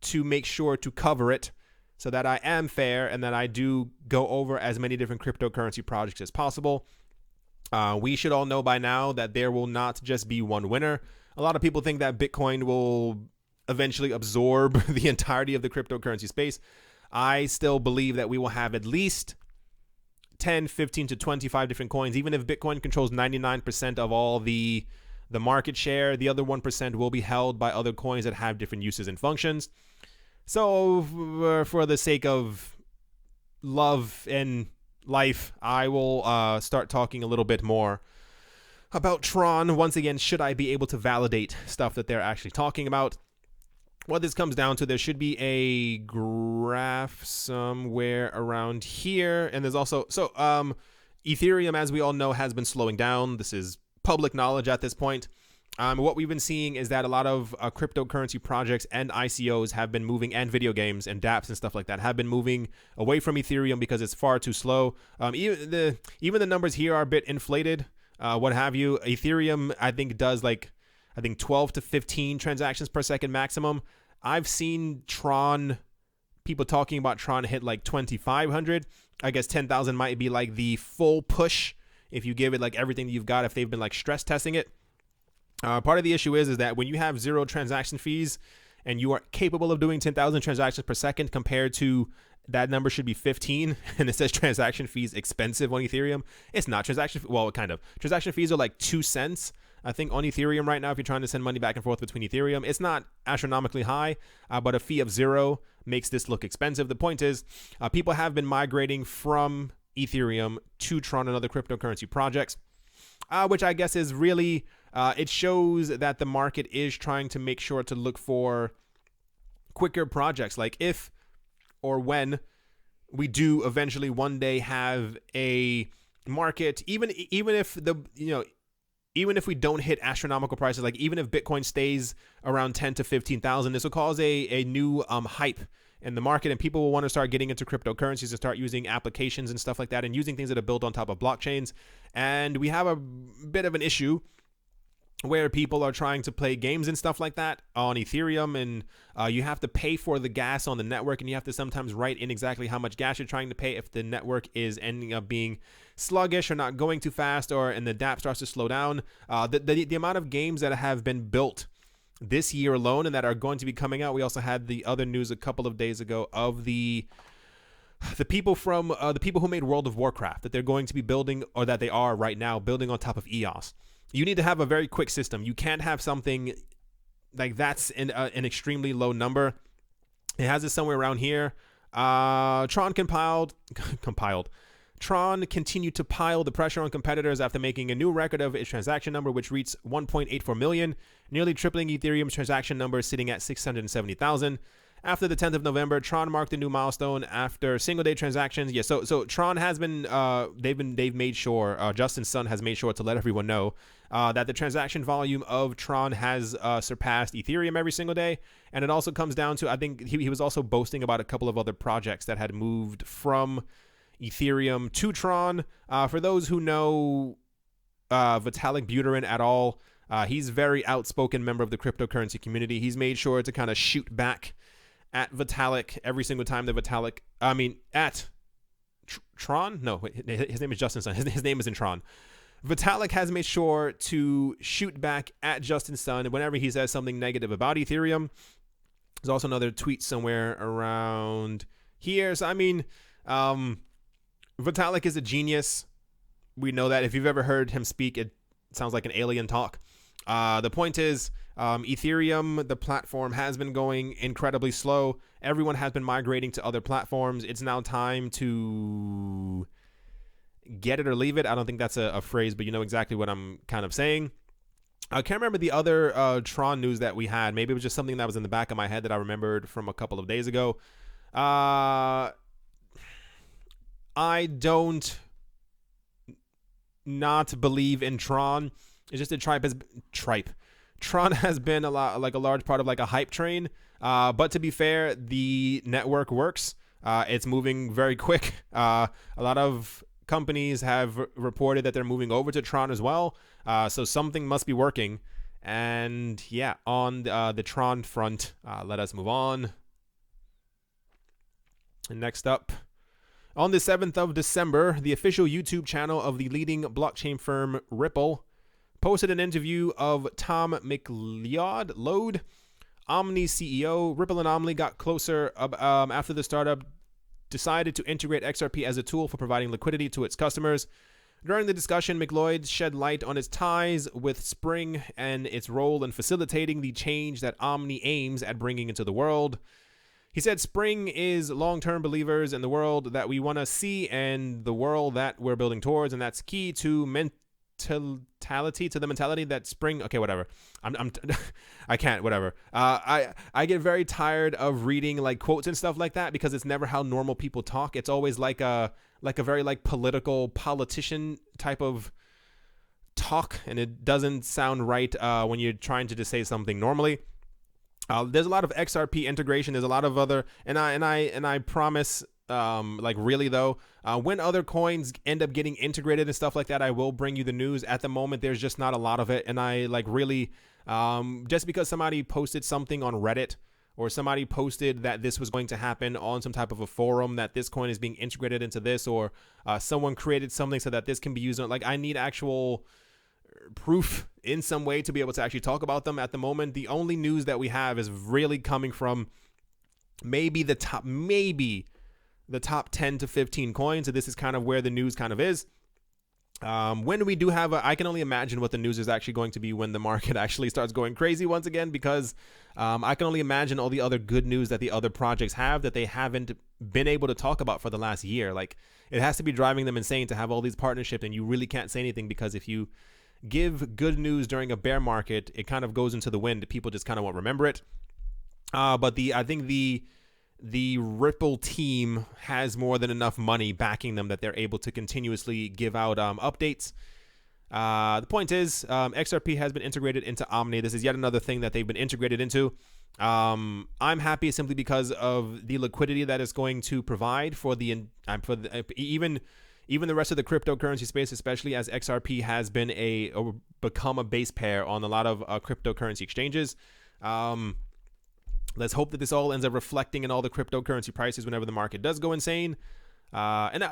to make sure to cover it, so that I am fair and that I do go over as many different cryptocurrency projects as possible. We should all know by now that there will not just be one winner. A lot of people think that Bitcoin will eventually absorb the entirety of the cryptocurrency space. I still believe that we will have at least 10, 15 to 25 different coins. Even if Bitcoin controls 99% of all the market share, the other 1% will be held by other coins that have different uses and functions. So for the sake of love and life, I will start talking a little bit more about TRON. Once again, should I be able to validate stuff that they're actually talking about? What this comes down to, there should be a graph somewhere around here. And there's also, Ethereum, as we all know, has been slowing down. This is public knowledge at this point. What we've been seeing is that a lot of cryptocurrency projects and ICOs have been moving, and video games and dApps and stuff like that have been moving away from Ethereum because it's far too slow. Even the numbers here are a bit inflated, what have you. Ethereum, I think, does 12 to 15 transactions per second maximum. I've seen TRON, people talking about TRON hit like 2,500. I guess 10,000 might be like the full push if you give it like everything that you've got, if they've been like stress testing it. Part of the issue is that when you have 0 transaction fees and you are capable of doing 10,000 transactions per second, compared to that number should be 15, and it says transaction fees expensive on Ethereum. It's not kind of. Transaction fees are like 2 cents, I think, on Ethereum right now if you're trying to send money back and forth between Ethereum. It's not astronomically high, but a fee of 0 makes this look expensive. The point is, people have been migrating from Ethereum to TRON and other cryptocurrency projects, which I guess is really... it shows that the market is trying to make sure to look for quicker projects. Like if or when we do eventually one day have a market, even if we don't hit astronomical prices, like even if Bitcoin stays around 10 to 15,000, this will cause a new hype in the market, and people will want to start getting into cryptocurrencies and start using applications and stuff like that, and using things that are built on top of blockchains. And we have a bit of an issue where people are trying to play games and stuff like that on Ethereum, and you have to pay for the gas on the network, and you have to sometimes write in exactly how much gas you're trying to pay if the network is ending up being sluggish or not going too fast, and the dApp starts to slow down. The amount of games that have been built this year alone and that are going to be coming out. We also had the other news a couple of days ago of the people who made World of Warcraft, that they're going to be building, or that they are right now building on top of EOS. You need to have a very quick system. You can't have something like that's an extremely low number. It has it somewhere around here. TRON continued to pile the pressure on competitors after making a new record of its transaction number, which reached 1.84 million, nearly tripling Ethereum's transaction number, sitting at 670,000. after the 10th of November, Tron marked a new milestone after single-day transactions. Yeah, so Tron has been they've made sure, Justin Sun has made sure to let everyone know that the transaction volume of Tron has surpassed Ethereum every single day. And it also comes down to, I think he was also boasting about a couple of other projects that had moved from Ethereum to Tron. For those who know Vitalik Buterin at all, he's a very outspoken member of the cryptocurrency community. He's made sure to kind of shoot back at Vitalik every single time that at Tron? No, his name is Justin Sun. His name is in Tron. Vitalik has made sure to shoot back at Justin Sun whenever he says something negative about Ethereum. There's also another tweet somewhere around here. So, Vitalik is a genius. We know that. If you've ever heard him speak, it sounds like an alien talk. The point is, Ethereum, the platform, has been going incredibly slow. Everyone has been migrating to other platforms. It's now time to get it or leave it. I don't think that's a phrase, but you know exactly what I'm kind of saying. I can't remember the other Tron news that we had. Maybe it was just something that was in the back of my head that I remembered from a couple of days ago. I don't not believe in Tron. It's just Tron has been a large part of like a hype train. But to be fair, the network works. It's moving very quick. A lot of companies have reported that they're moving over to Tron as well. So something must be working. And yeah, on the Tron front, let us move on. And next up, on the 7th of December, the official YouTube channel of the leading blockchain firm Ripple posted an interview of Tom McLeod, Omni CEO. Ripple and Omni got closer after the startup decided to integrate XRP as a tool for providing liquidity to its customers. During the discussion, McLeod shed light on its ties with Spring and its role in facilitating the change that Omni aims at bringing into the world. He said Spring is long-term believers in the world that we want to see and the world that we're building towards, and that's key to the mentality that Spring. Okay, whatever. I can't. Whatever. I get very tired of reading like quotes and stuff like that because it's never how normal people talk. It's always like a very like politician type of talk, and it doesn't sound right when you're trying to just say something normally. There's a lot of XRP integration. There's a lot of other, and I promise, really though, when other coins end up getting integrated and stuff like that, I will bring you the news. At the moment, there's just not a lot of it, and I just because somebody posted something on Reddit or somebody posted that this was going to happen on some type of a forum, that this coin is being integrated into this, or someone created something so that this can be used on, I need actual proof in some way to be able to actually talk about them. At the moment, the only news that we have is really coming from maybe the top 10 to 15 coins. So this is kind of where the news kind of is. When we do have I can only imagine what the news is actually going to be when the market actually starts going crazy once again, because I can only imagine all the other good news that the other projects have that they haven't been able to talk about for the last year. Like, it has to be driving them insane to have all these partnerships, and you really can't say anything, because if you give good news during a bear market, it kind of goes into the wind. People just kind of won't remember it. But I think the Ripple team has more than enough money backing them that they're able to continuously give out updates. The point is, XRP has been integrated into Omni. This is yet another thing that they've been integrated into. I'm happy simply because of the liquidity that it's going to provide for even the rest of the cryptocurrency space, especially as XRP has been become a base pair on a lot of cryptocurrency exchanges. Let's hope that this all ends up reflecting in all the cryptocurrency prices whenever the market does go insane. And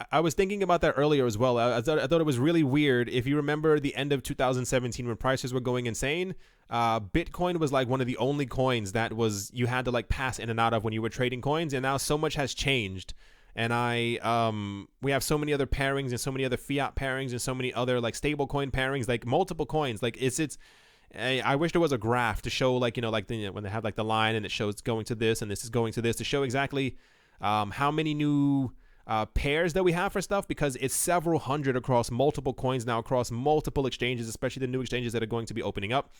I was thinking about that earlier as well. I thought it was really weird. If you remember the end of 2017 when prices were going insane, Bitcoin was like one of the only coins that you had to like pass in and out of when you were trading coins. And now so much has changed. And we have so many other pairings and so many other fiat pairings and so many other like stable coin pairings, like multiple coins. Like I wish there was a graph to show when they have like the line and it shows going to this and this is going to this, to show exactly how many new pairs that we have for stuff, because it's several hundred across multiple coins now, across multiple exchanges, especially the new exchanges that are going to be opening up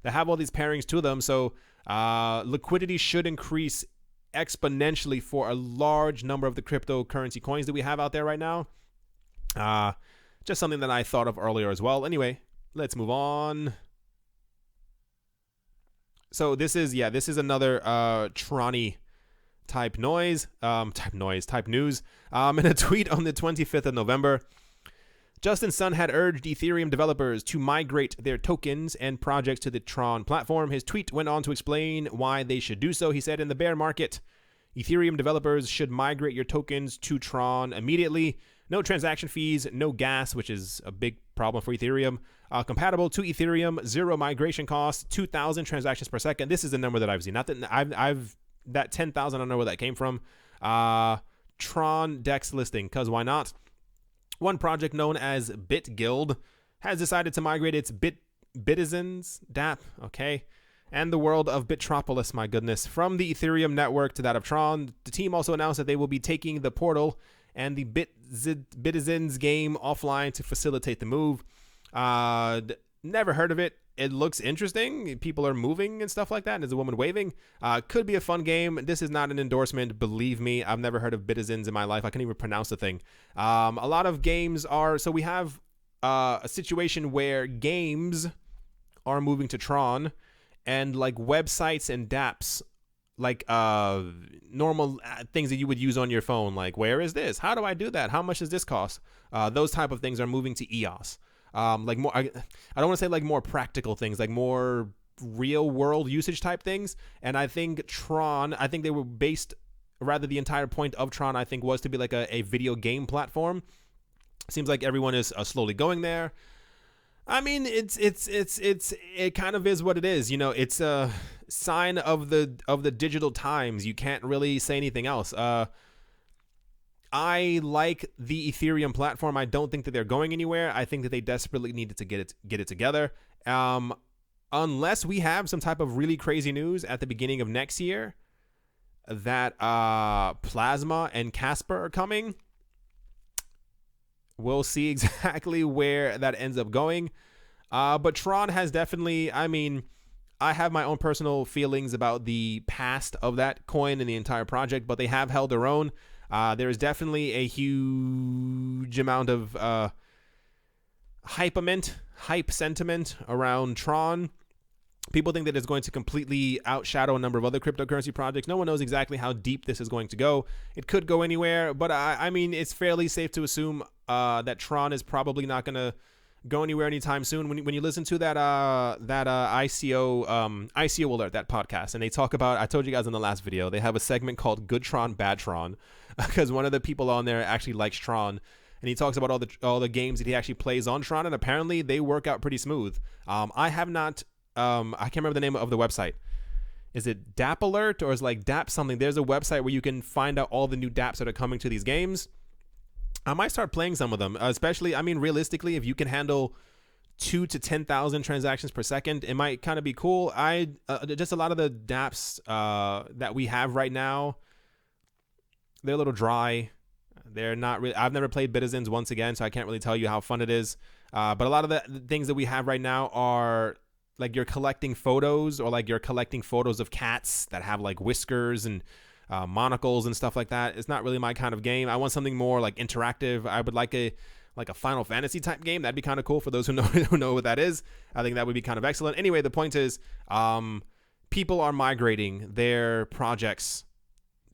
that have all these pairings to them. So Liquidity should increase exponentially for a large number of the cryptocurrency coins that we have out there right now. Just something that I thought of earlier as well. Anyway, let's move on. So this is another TRON-y type news. In a tweet on the 25th of November, Justin Sun had urged Ethereum developers to migrate their tokens and projects to the TRON platform. His tweet went on to explain why they should do so. He said, in the bear market, Ethereum developers should migrate your tokens to TRON immediately. No transaction fees, no gas, which is a big problem for Ethereum. Compatible to Ethereum, zero migration costs, 2,000 transactions per second. This is the number that I've seen. Not that I've that 10,000. I don't know where that came from. TRON Dex listing, because why not? One project known as BitGuild has decided to migrate its Bitizens DApp, okay, and the world of Bitropolis, my goodness, from the Ethereum network to that of TRON. The team also announced that they will be taking the portal and the Bitizens game offline to facilitate the move. Never heard of it. It looks interesting. People are moving and stuff like that. And there's a woman waving. Could be a fun game. This is not an endorsement. Believe me, I've never heard of Bitizens in my life. I can't even pronounce the thing. A lot of games are... So we have a situation where games are moving to TRON, and like websites and dApps, like normal things that you would use on your phone, like where is this? How do I do that? How much does this cost? Those type of things are moving to EOS. Like more, I don't want to say like more practical things, like more real world usage type things. And I think TRON, I think they were based, rather the entire point of TRON, I think, was to be like a video game platform. Seems like everyone is slowly going there. I mean, it kind of is what it is. You know, it's a sign of the digital times. You can't really say anything else. I like the Ethereum platform. I don't think that they're going anywhere. I think that they desperately needed to get it together. Unless we have some type of really crazy news at the beginning of next year that Plasma and Casper are coming, we'll see exactly where that ends up going. But TRON has definitely, I mean, I have my own personal feelings about the past of that coin and the entire project, but they have held their own. There is definitely a huge amount of hype sentiment around TRON. People think that it's going to completely outshadow a number of other cryptocurrency projects. No one knows exactly how deep this is going to go. It could go anywhere, but I mean, it's fairly safe to assume that TRON is probably not going to go anywhere anytime soon. When you listen to that ICO Alert, that podcast, and they talk about, I told you guys in the last video, they have a segment called Good Tron, Bad Tron, because one of the people on there actually likes TRON, and he talks about all the games that he actually plays on TRON, and apparently they work out pretty smooth. I have not, I can't remember the name of the website. Is it DApp Alert or is it like DApp something? There's a website where you can find out all the new dApps that are coming to these games. I might start playing some of them, especially, I mean, realistically, if you can handle 2 to 10,000 transactions per second, it might kind of be cool. Just a lot of the dApps that we have right now, they're a little dry. They're not really, I've never played Bitizens once again, so I can't really tell you how fun it is. But a lot of the things that we have right now are like you're collecting photos, or like you're collecting photos of cats that have like whiskers and monocles and stuff like that. It's not really my kind of game. I want something more like interactive. I would like a Final Fantasy type game. That'd be kind of cool for those who know what that is. I think that would be kind of excellent. Anyway, the point is, people are migrating their projects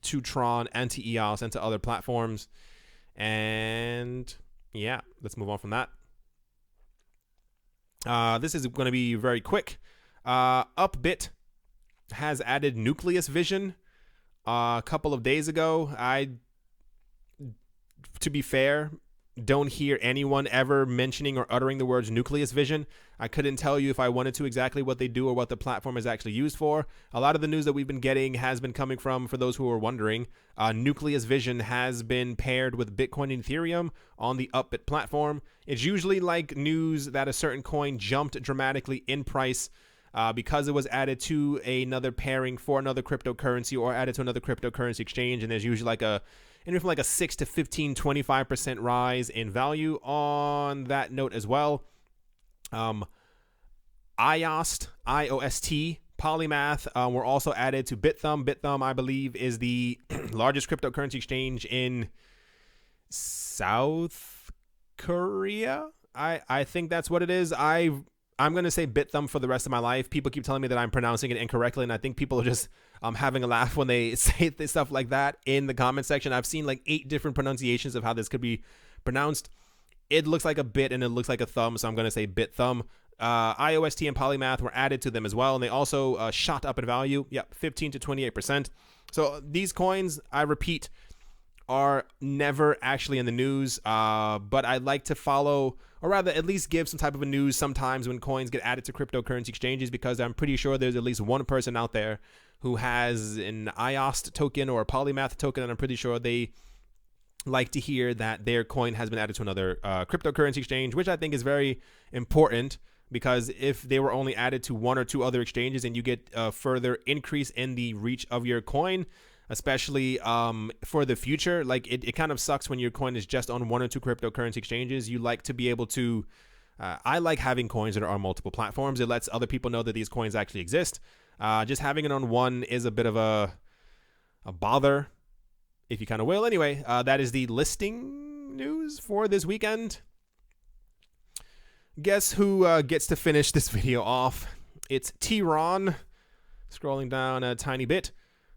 to TRON and to EOS and to other platforms. And yeah, let's move on from that. This is going to be very quick. Upbit has added Nucleus Vision a couple of days ago. To be fair, don't hear anyone ever mentioning or uttering the words Nucleus Vision. I couldn't tell you if I wanted to exactly what they do or what the platform is actually used for. A lot of the news that we've been getting has been coming from, for those who are wondering, Nucleus Vision has been paired with Bitcoin and Ethereum on the Upbit platform. It's usually like news that a certain coin jumped dramatically in price because it was added to another pairing for another cryptocurrency or added to another cryptocurrency exchange, and there's usually like anywhere from like a 6 to 15, 25% rise in value on that note as well. IOST Polymath were also added to Bithumb. Bithumb, I believe, is the largest cryptocurrency exchange in South Korea. I think that's what it is. I'm going to say Bithumb for the rest of my life. People keep telling me that I'm pronouncing it incorrectly, and I think people are just having a laugh when they say stuff like that in the comment section. I've seen like 8 different pronunciations of how this could be pronounced. It looks like a bit and it looks like a thumb, so I'm going to say Bithumb. IOST and Polymath were added to them as well, and they also shot up in value. Yep, 15 to 28%. So these coins, I repeat, are never actually in the news, but I like to follow, or rather at least give some type of a news sometimes when coins get added to cryptocurrency exchanges, because I'm pretty sure there's at least one person out there who has an IOST token or a Polymath token, and I'm pretty sure they like to hear that their coin has been added to another cryptocurrency exchange, which I think is very important, because if they were only added to 1 or 2 other exchanges and you get a further increase in the reach of your coin, especially for the future, like it kind of sucks when your coin is just on 1 or 2 cryptocurrency exchanges. You like to be able to, I like having coins that are on multiple platforms. It lets other people know that these coins actually exist. Just having it on one is a bit of a bother, if you kind of will. Anyway, that is the listing news for this weekend. Guess who gets to finish this video off? It's TRON. Scrolling down a tiny bit.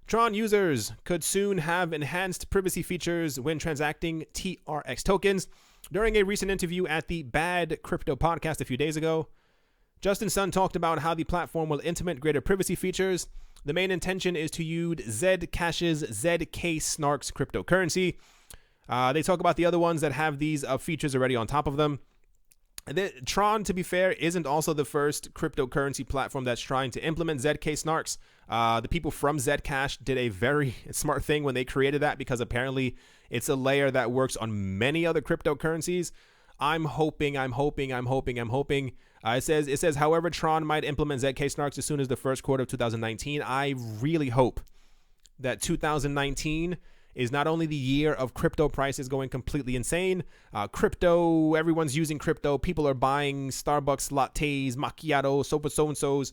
TRON users could soon have enhanced privacy features when transacting TRX tokens. During a recent interview at the Bad Crypto podcast a few days ago, Justin Sun talked about how the platform will implement greater privacy features. The main intention is to use Zcash's ZK Snarks cryptocurrency. They talk about the other ones that have these features already on top of them. TRON, to be fair, isn't also the first cryptocurrency platform that's trying to implement ZK Snarks. The people from Zcash did a very smart thing when they created that, because apparently it's a layer that works on many other cryptocurrencies. I'm hoping. It says, however, TRON might implement ZK Snarks as soon as the first quarter of 2019. I really hope that 2019 is not only the year of crypto prices going completely insane. Crypto, everyone's using crypto. People are buying Starbucks lattes, macchiato, so-and-so's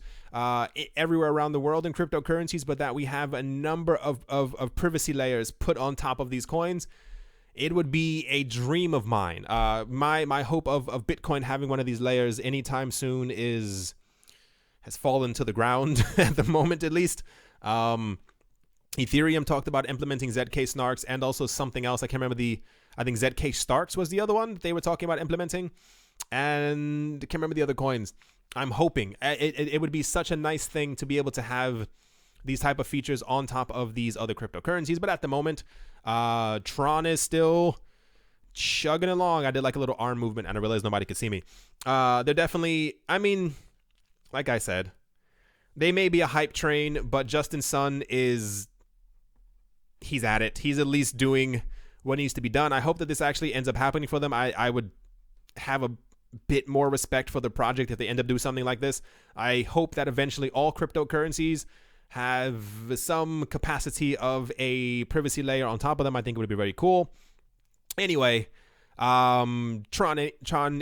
everywhere around the world in cryptocurrencies, but that we have a number of privacy layers put on top of these coins. It would be a dream of mine. My hope of Bitcoin having one of these layers anytime soon has fallen to the ground at the moment, at least. Ethereum talked about implementing ZK Snarks and also something else. I can't remember I think ZK Starks was the other one they were talking about implementing. And I can't remember the other coins. I'm hoping. It would be such a nice thing to be able to have these type of features on top of these other cryptocurrencies. But at the moment, TRON is still chugging along. I did like a little arm movement and I realized nobody could see me. They're definitely, I mean, like I said, they may be a hype train, but Justin Sun he's at it. He's at least doing what needs to be done. I hope that this actually ends up happening for them. I would have a bit more respect for the project if they end up doing something like this. I hope that eventually all cryptocurrencies have some capacity of a privacy layer on top of them. I think it would be very cool. Anyway, TRON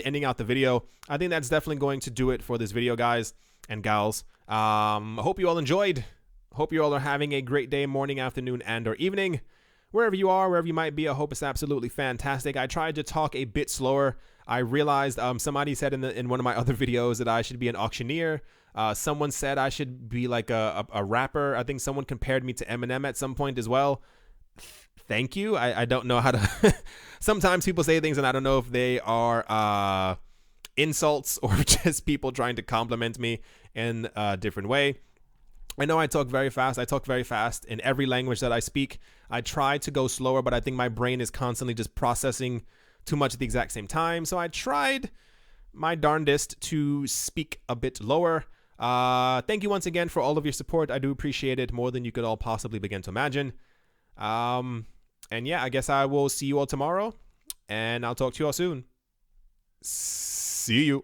ending out the video. I think that's definitely going to do it for this video, guys and gals. Hope you all enjoyed. Hope you all are having a great day, morning, afternoon, and or evening. Wherever you are, wherever you might be, I hope it's absolutely fantastic. I tried to talk a bit slower. I realized somebody said in one of my other videos that I should be an auctioneer. Someone said I should be like a rapper. I think someone compared me to Eminem at some point as well. Thank you. I don't know how to... Sometimes people say things and I don't know if they are insults or just people trying to compliment me in a different way. I know I talk very fast. I talk very fast in every language that I speak. I try to go slower, but I think my brain is constantly just processing too much at the exact same time. So I tried my darndest to speak a bit lower. Thank you once again for all of your support. I do appreciate it more than you could all possibly begin to imagine. And yeah, I guess I will see you all tomorrow, and I'll talk to you all soon. See you.